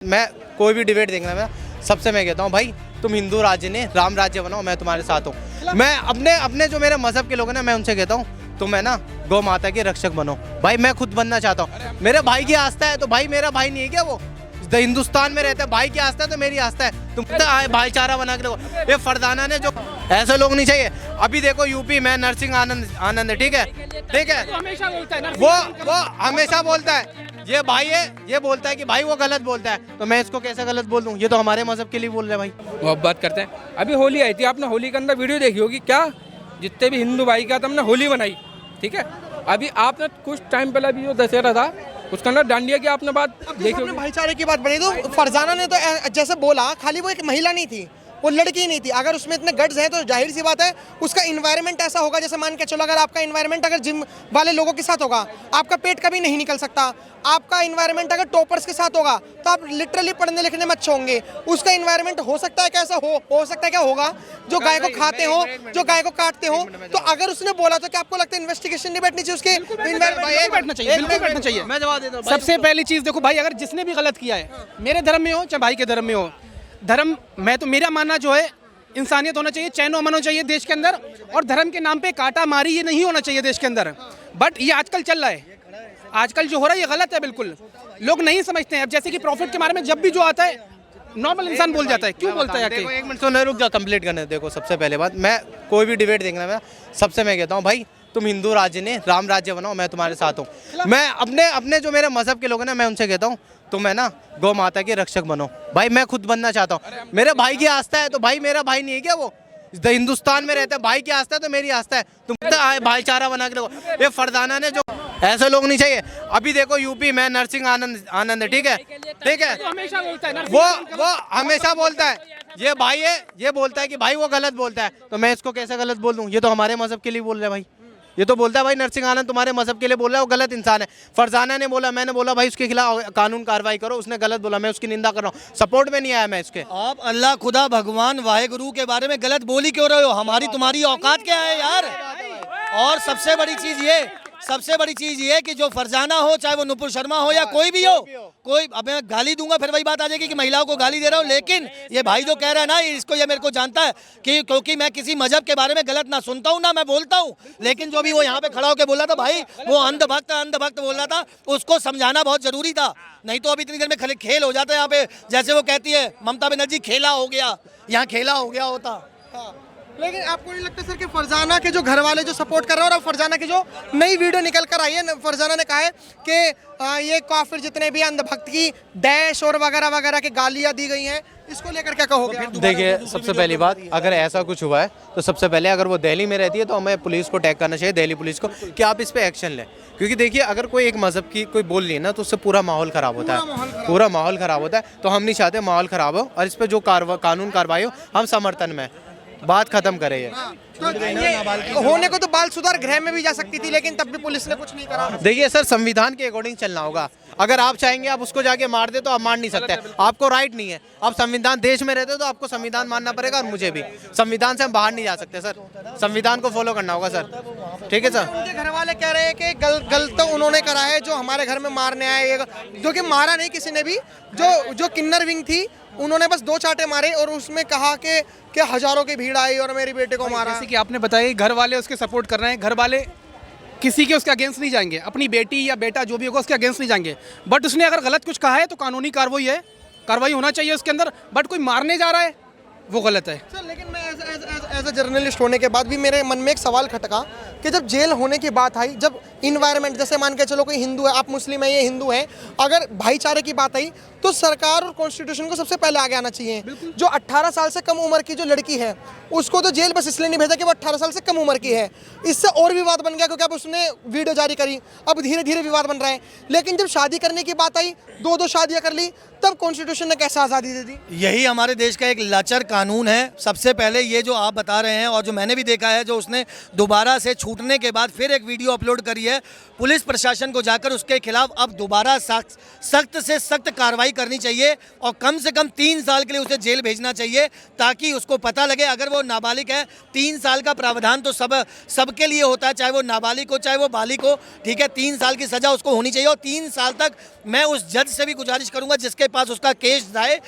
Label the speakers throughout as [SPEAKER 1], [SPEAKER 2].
[SPEAKER 1] मैं कोई भी डिबेट देखना मैं सबसे मैं कहता हूँ भाई तुम हिंदू राज्य ने राम राज्य बनाओ, मैं तुम्हारे साथ हूँ। मैं अपने अपने जो मेरे मजहब के लोग हैं ना, मैं उनसे कहता हूँ तुम है ना गौ माता के रक्षक बनो। भाई मैं खुद बनना चाहता हूँ। मेरे भाई की आस्था है तो भाई मेरा भाई नहीं है क्या? वो हिंदुस्तान में रहता है, भाई की आस्था है तो मेरी आस्था है। तुम भाईचारा बना के रखो। ये फरदाना ने जो ऐसे लोग नहीं चाहिए। अभी देखो यूपी में नरसिंह आनंद ठीक है वो हमेशा बोलता है ये भाई है, ये बोलता है कि भाई वो गलत बोलता है, तो मैं इसको कैसे गलत बोल दूं? ये तो हमारे मजहब के लिए बोल रहे हैं भाई।
[SPEAKER 2] मोहब्बत करते हैं। अभी होली आई थी, आपने होली के अंदर वीडियो देखी होगी क्या? जितने भी हिंदू भाई का हमने होली बनाई, ठीक है। अभी आपने कुछ टाइम पहले भी जो दशहरा था उसके अंदर डांडिया की आपने बात देखी होगी।
[SPEAKER 3] भाईचारे की बात बनी तो फरजाना ने तो जैसे बोला, खाली वो एक महिला नहीं थी, वो लड़की नहीं थी। अगर उसमें इतने गट्स हैं तो जाहिर सी बात है उसका इन्वायरमेंट ऐसा होगा। जैसे मान के चलो, अगर आपका इन्वायरमेंट अगर जिम वाले लोगों के साथ होगा, आपका पेट कभी नहीं निकल सकता। आपका इन्वायरमेंट अगर टॉपर्स के साथ होगा तो आप लिटरली पढ़ने लिखने में अच्छे होंगे। उसका इन्वायरमेंट हो सकता है कैसा हो सकता है क्या होगा, जो गाय को खाते हो, जो गाय को काटते हो। तो अगर उसने बोला तो क्या आपको लगता है इन्वेस्टिगेशन नहीं बैठनी चाहिए उसके इन्वायरमेंट?
[SPEAKER 4] बैठना चाहिए, बिल्कुल बैठना चाहिए।
[SPEAKER 1] मैं जवाब देता हूँ।
[SPEAKER 4] सबसे पहली चीज देखो भाई, अगर जिसने भी गलत किया है, मेरे धर्म में हो चाहे भाई के धर्म में हो, धर्म मैं तो मेरा मानना जो है इंसानियत होना चाहिए, चैन अमन होना चाहिए देश के अंदर, और धर्म के नाम पे काटा मारी ये नहीं होना चाहिए देश के अंदर। बट ये आजकल चल रहा है, आजकल जो हो रहा है ये गलत है बिल्कुल। लोग नहीं समझते हैं। अब जैसे कि प्रॉफिट के बारे में जब भी जो आता है नॉर्मल इंसान बोल जाता है, क्यों बोलता है?
[SPEAKER 1] देखो एक मिनट सुनो, रुक जा, कंप्लीट करने। देखो सबसे पहले बात, मैं कोई भी डिबेट देखना मैं सबसे मैं कहता हूँ भाई तुम हिंदू राज्य ने राम राज्य बनाओ, मैं तुम्हारे साथ हूँ। मैं अपने अपने जो मेरे मजहब के लोग हैं ना, मैं उनसे कहता हूँ तुम है ना गौ माता के रक्षक बनो। भाई मैं खुद बनना चाहता हूँ। मेरे भाई की आस्था है तो भाई मेरा भाई नहीं है क्या? वो हिंदुस्तान में रहता है, भाई की आस्था है तो मेरी आस्था है। तुम भाईचारा बना के रखो। ये फरदाना ने जो ऐसे लोग नहीं चाहिए। अभी देखो यूपी में नरसिंह आनंद ठीक है वो हमेशा बोलता है ये भाई है, ये बोलता है कि भाई वो गलत बोलता है, तो मैं इसको कैसे गलत बोल दूं? ये तो हमारे मजहब के लिए बोल रहे हैं भाई। ये तो बोलता है भाई नरसिंह आनंद तुम्हारे मजहब के लिए बोल रहा है, वो गलत इंसान है। फरजाना ने बोला, मैंने बोला भाई उसके खिलाफ कानून कार्रवाई करो, उसने गलत बोला, मैं उसकी निंदा कर रहा हूँ, सपोर्ट में नहीं आया मैं इसके।
[SPEAKER 5] आप अल्लाह खुदा भगवान वाहेगुरु के बारे में गलत बोल ही क्यों रहे हो? हमारी तुम्हारी औकात क्या है यार? और सबसे बड़ी चीज ये कि जो फरजाना हो, चाहे वो नुपुर शर्मा हो या कोई भी हो, कोई, अब मैं गाली दूंगा फिर वही बात आ जाएगी कि महिलाओं को गाली दे रहा हूँ। लेकिन ये भाई जो कह रहा है ना, इसको ये मेरे को जानता है कि क्योंकि मैं किसी मजहब के बारे में गलत ना सुनता हूँ ना मैं बोलता हूँ। लेकिन जो भी वो यहाँ पे खड़ा होकर बोला था भाई, वो अंधभक्त बोल रहा था, उसको समझाना बहुत जरूरी था। नहीं तो अभी इतनी देर में खाली खेल हो जाता है यहाँ पे। जैसे वो कहती है ममता बनर्जी, खेला हो गया, यहाँ खेला हो गया होता।
[SPEAKER 3] लेकिन आपको नहीं लगता सर कि फरजाना के जो घर वाले जो सपोर्ट कर रहे हैं, और फरजाना की जो नई वीडियो निकल कर आई है, फरजाना ने कहा है कि ये काफिर जितने भी अंधभक्त की डैश और वगैरह वगैरह की गालियां दी गई हैं, इसको लेकर क्या कहोगे?
[SPEAKER 1] देखिए सबसे पहली बात, अगर ऐसा कुछ हुआ है तो सबसे पहले अगर वो दिल्ली में रहती है तो हमें पुलिस को टैग करना चाहिए, दिल्ली पुलिस को, कि आप इस पे एक्शन लें। क्योंकि देखिए अगर कोई एक मजहब की कोई बोल रही है ना, तो उससे पूरा माहौल खराब होता है, पूरा माहौल खराब होता है। तो हम नहीं चाहते माहौल खराब हो, और इस पे जो कानून कार्रवाई हो हम समर्थन में। बात खत्म करे ये।
[SPEAKER 3] तो होने को तो बाल सुधार गृह में भी जा सकती थी, लेकिन तब भी पुलिस ने कुछ नहीं करा।
[SPEAKER 1] देखिए सर, संविधान के अकॉर्डिंग चलना होगा। अगर आप चाहेंगे आप उसको जाके मार दे तो आप मार नहीं सकते, आपको राइट नहीं है। आप संविधान देश में रहते हो तो आपको संविधान मानना पड़ेगा, और मुझे भी संविधान से हम बाहर नहीं जा सकते सर, संविधान को फॉलो करना होगा सर। ठीक है सर।
[SPEAKER 3] उनके घर वाले कह रहे हैं कि गलत तो उन्होंने करा है जो हमारे घर में मारने आए, जो कि मारा नहीं किसी ने भी। जो किन्नर विंग थी उन्होंने बस 2 चाटे मारे और उसमें कहा कि हजारों की भीड़ आई और मेरे बेटे को मारा।
[SPEAKER 4] जैसे कि आपने बताया घर वाले उसके सपोर्ट कर रहे हैं, घर वाले किसी के उसके अगेंस्ट नहीं जाएंगे, अपनी बेटी या बेटा जो भी होगा उसके अगेंस्ट नहीं जाएंगे। बट उसने अगर गलत कुछ कहा है तो कानूनी कार्रवाई होना चाहिए उसके अंदर। बट कोई मारने जा रहा है वो गलत है
[SPEAKER 3] सर। लेकिन मैं एज अ जर्नलिस्ट होने के बाद भी मेरे मन में एक सवाल खटका कि जब जेल होने की बात आई, जब इन्वायरमेंट, जैसे मान के चलो कोई हिंदू है, आप मुस्लिम है, ये हिंदू है, अगर भाईचारे की बात आई तो सरकार और कॉन्स्टिट्यूशन को सबसे पहले आगे आना चाहिए। जो 18 साल से कम उम्र की जो लड़की है उसको तो जेल बस इसलिए नहीं भेजा कि वो 18 साल से कम उम्र की है। इससे और विवाद बन गया क्योंकि अब उसने वीडियो जारी करी, अब धीरे धीरे विवाद बन रहा है। लेकिन जब शादी करने की बात आई, 2 शादियां कर ली, तब कॉन्स्टिट्यूशन ने कैसे आज़ादी दे दी?
[SPEAKER 5] यही हमारे देश का एक लाचार कानून है। सबसे पहले ये जो आप बता रहे हैं और जो मैंने भी देखा है, जो उसने दोबारा से छूटने के बाद फिर एक वीडियो अपलोड करी है। पुलिस प्रशासन को जाकर उसके खिलाफ अब दोबारा सख्त से सख्त कार्रवाई करनी चाहिए और कम से कम 3 साल के लिए उसे जेल भेजना चाहिए, ताकि उसको पता लगे अगर वो नाबालिग है। 3 साल का प्रावधान तो सबके लिए होता है, चाहे वो नाबालिग हो चाहे वो बालिग हो, ठीक है। 3 साल की सज़ा उसको होनी चाहिए और 3 साल तक मैं उस जज से भी गुजारिश करूंगा जिसके पास उसका केस जाए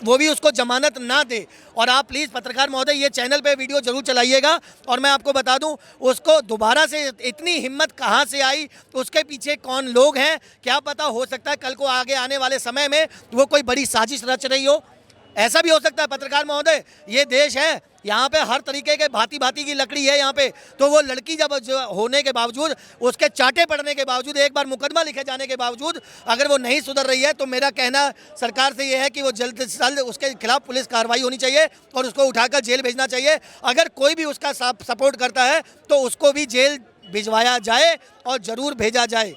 [SPEAKER 5] वो भी उसको जमानत ना दे। और आप प्लीज़ पत्रकार महोदय ये चैनल पे वीडियो जरूर चलाइएगा। और मैं आपको बता दूं उसको दोबारा से इतनी हिम्मत कहां से आई, उसके पीछे कौन लोग हैं, क्या पता, हो सकता है कल को आगे आने वाले समय में वो कोई बड़ी साजिश रच रही हो। ऐसा भी हो सकता है पत्रकार महोदय, ये देश है, यहाँ पे हर तरीके के भांति भांति की लकड़ी है यहाँ पे। तो वो लड़की जब होने के बावजूद, उसके चाटे पड़ने के बावजूद, एक बार मुकदमा लिखे जाने के बावजूद अगर वो नहीं सुधर रही है, तो मेरा कहना सरकार से ये है कि वो जल्द से जल्द उसके खिलाफ पुलिस कार्रवाई होनी चाहिए और उसको उठाकर जेल भेजना चाहिए। अगर कोई भी उसका सपोर्ट करता है तो उसको भी जेल भिजवाया जाए और ज़रूर भेजा जाए।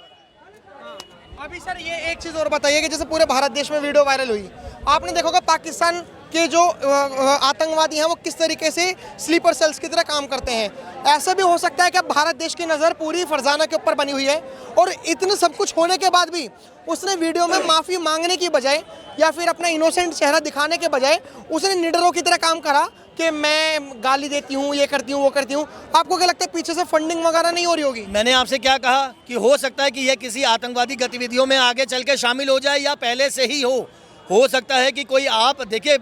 [SPEAKER 3] अभी सर ये एक चीज़ और बताइए कि जैसे पूरे भारत देश में वीडियो वायरल हुई, आपने देखा होगा पाकिस्तान के जो आतंकवादी हैं वो किस तरीके से स्लीपर सेल्स की तरह काम करते हैं। ऐसा भी हो सकता है कि अब भारत देश की नज़र पूरी फरजाना के ऊपर बनी हुई है और इतने सब कुछ होने के बाद भी उसने वीडियो में माफ़ी मांगने की बजाय या फिर अपना इनोसेंट चेहरा दिखाने के बजाय उसने निडरों की तरह काम करा कि मैं गाली देती हूँ, ये करती हूँ, वो करती हूँ। आपको क्या लगता है पीछे से फंडिंग वगैरह नहीं हो रही होगी?
[SPEAKER 5] मैंने आपसे क्या कहा कि हो सकता है कि यह किसी आतंकवादी गतिविधियों में आगे चल के शामिल हो जाए या पहले से ही हो सकता है कि कोई, आप देखिए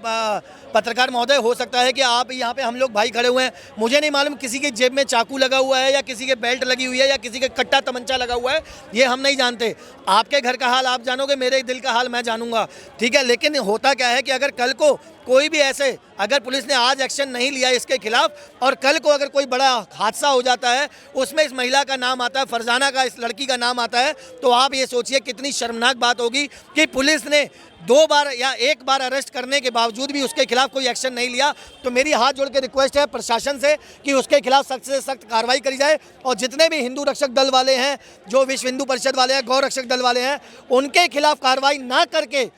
[SPEAKER 5] पत्रकार महोदय, हो सकता है कि आप यहाँ पे हम लोग भाई खड़े हुए हैं, मुझे नहीं मालूम किसी के जेब में चाकू लगा हुआ है या किसी के बेल्ट लगी हुई है या किसी के कट्टा तमंचा लगा हुआ है, ये हम नहीं जानते। आपके घर का हाल आप जानोगे, मेरे दिल का हाल मैं जानूंगा, ठीक है। लेकिन होता क्या है कि अगर कल को कोई भी ऐसे, अगर पुलिस ने आज एक्शन नहीं लिया इसके खिलाफ और कल को अगर कोई बड़ा हादसा हो जाता है, उसमें इस महिला का नाम आता है, फरजाना का, इस लड़की का नाम आता है, तो आप ये सोचिए कितनी शर्मनाक बात होगी कि पुलिस ने 2 बार या 1 बार अरेस्ट करने के बावजूद भी उसके खिलाफ कोई एक्शन नहीं लिया। तो मेरी हाथ जोड़ के रिक्वेस्ट है प्रशासन से कि उसके खिलाफ सख्त से सख्त कार्रवाई करी जाए और जितने भी हिंदू रक्षक दल वाले हैं, जो विश्व हिंदू परिषद वाले हैं, गौ रक्षक दल वाले हैं, उनके खिलाफ कार्रवाई ना करके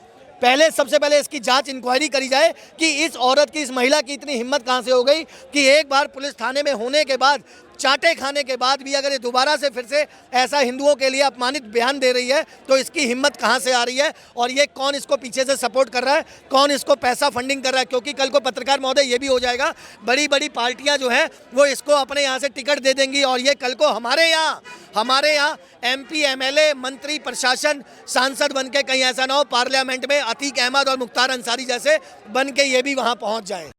[SPEAKER 5] सबसे पहले इसकी जांच इंक्वायरी करी जाए कि इस औरत की, इस महिला की इतनी हिम्मत कहां से हो गई कि एक बार पुलिस थाने में होने के बाद, चाटे खाने के बाद भी अगर ये दोबारा से फिर से ऐसा हिंदुओं के लिए अपमानित बयान दे रही है, तो इसकी हिम्मत कहां से आ रही है और ये कौन इसको पीछे से सपोर्ट कर रहा है, कौन इसको पैसा फंडिंग कर रहा है। क्योंकि कल को पत्रकार महोदय ये भी हो जाएगा, बड़ी बड़ी पार्टियां जो हैं वो इसको अपने यहाँ से टिकट दे देंगी और ये कल को हमारे यहाँ MP, MLA, मंत्री, प्रशासन, सांसद बन के कहीं ऐसा ना हो पार्लियामेंट में अतीक अहमद और मुख्तार अंसारी जैसे बन के ये भी वहाँ पहुँच जाए।